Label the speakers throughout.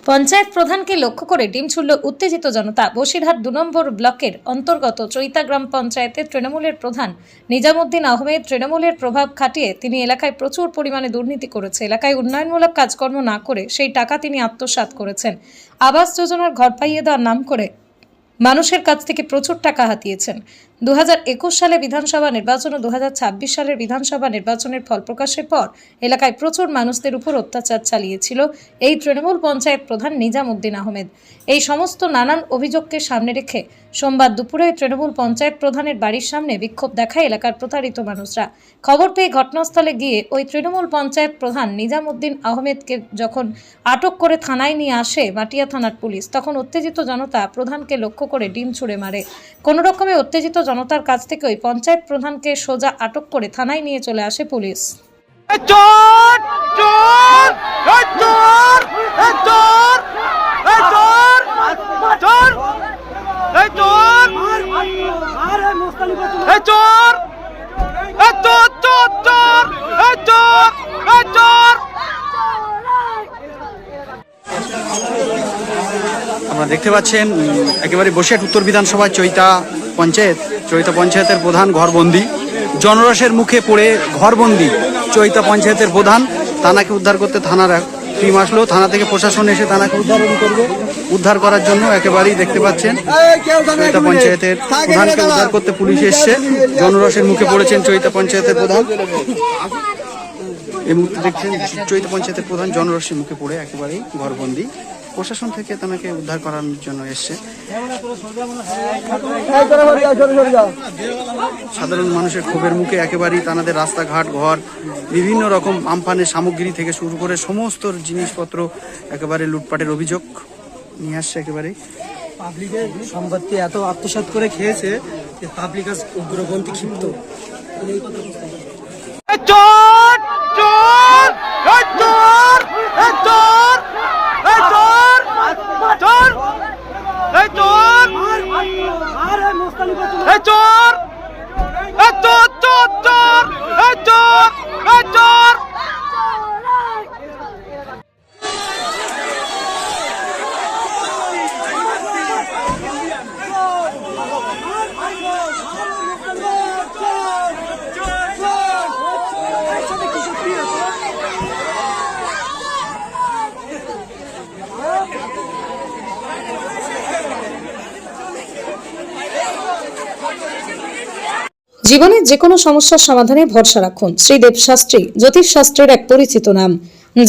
Speaker 1: পঞ্চায়েত প্রধানকে লক্ষ্য করে ডিম ছুড়ল উত্তেজিত জনতা। বসিরহাট ২ নম্বর ব্লকের অন্তর্গত চৈতা গ্রাম পঞ্চায়েতের তৃণমূলের প্রধান নিজামুদ্দিন আহমেদ তৃণমূলের প্রভাব খাটিয়ে তিনি এলাকায় প্রচুর পরিমাণে দুর্নীতি করেছে। এলাকায় উন্নয়নমূলক কাজকর্ম না করে সেই টাকা তিনি আত্মসাৎ করেছেন। আবাস যোজনার ঘর পাইয়ে দেওয়ার নাম করে মানুষের কাছ থেকে প্রচুর টাকা হাতিয়েছেন। 2021 সালে বিধানসভা নির্বাচন ও 2026 সালের বিধানসভা নির্বাচনের ফল প্রকাশের পর এলাকায় প্রচুর মানুষদের উপর অত্যাচার চালিয়েছিল এই তৃণমূল পঞ্চায়েত প্রধান নিজামুদ্দিন আহমেদ। এই সমস্ত নানান অভিযোগকে সামনে রেখে সোমবার দুপুরে তৃণমূল পঞ্চায়েত প্রধানের বাড়ির সামনে বিক্ষোভ দেখায় এলাকার প্রতারিত মানুষরা। খবর পেয়ে ঘটনাস্থলে গিয়ে ওই তৃণমূল পঞ্চায়েত প্রধান নিজামুদ্দিন আহমেদকে যখন আটক করে থানায় নিয়ে আসে মাটিয়া থানার পুলিশ, তখন উত্তেজিত জনতা প্রধানকে লক্ষ্য করে ডিম ছুঁড়ে মারে। কোনো রকমে উত্তেজিত জনতার কাছ থেকে ওই পঞ্চায়েত প্রধানকে সোজা আটক করে থানায় নিয়ে চলে আসে পুলিশ।
Speaker 2: আপনারা দেখতে পাচ্ছেন একেবারে বসিরহাট উত্তর বিধানসভা চৈতা পঞ্চায়েতের প্রধান ঘরবন্দি, জনরসের মুখে পড়ে ঘরবন্দি চৈতা পঞ্চায়েতের প্রধান। থানাকে উদ্ধার করতে থানার টিম আসলো, থানা থেকে প্রশাসন এসে থানাকে উদ্ধার করার জন্য একেবারেই দেখতে পাচ্ছেন চৈতা পঞ্চায়েতের প্রধানকে উদ্ধার করতে পুলিশ এসছে। জনরসের মুখে পড়েছেন চৈতা পঞ্চায়েতের প্রধান। এই মুহূর্তে দেখছেন চৈতা পঞ্চায়েতের প্রধান জনরসের মুখে পড়ে একেবারেই ঘরবন্দি, প্রশাসন থেকে তাকে উদ্ধার করার জন্য এসছে। সাধারণ মানুষের ক্ষোভের মুখে একেবারেই তাদের রাস্তাঘাট, ঘর, বিভিন্ন রকম আমফানের সামগ্রী থেকে শুরু করে সমস্ত জিনিসপত্র একেবারে লুটপাটের অভিযোগ নিয়ে আসছে। একেবারে
Speaker 3: পাবলিকের সম্পত্তি এত আত্মসাৎ করে খেয়েছে যে পাবলিক আজ উগ্রপন্থী ক্ষিপ্ত।
Speaker 1: জীবনের যে কোনো সমস্যার সমাধানে ভরসা রাখুন শ্রীদেব শাস্ত্রী, জ্যোতিষ শাস্ত্রের এক পরিচিত নাম।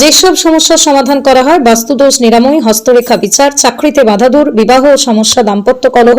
Speaker 1: যেসব সমস্যার সমাধান করা হয় বাস্তুদোষ নিরাময়, হস্তরেখা বিচার, চাকরিতে বাধা দূর, বিবাহ সমস্যা, দাম্পত্য কলহ,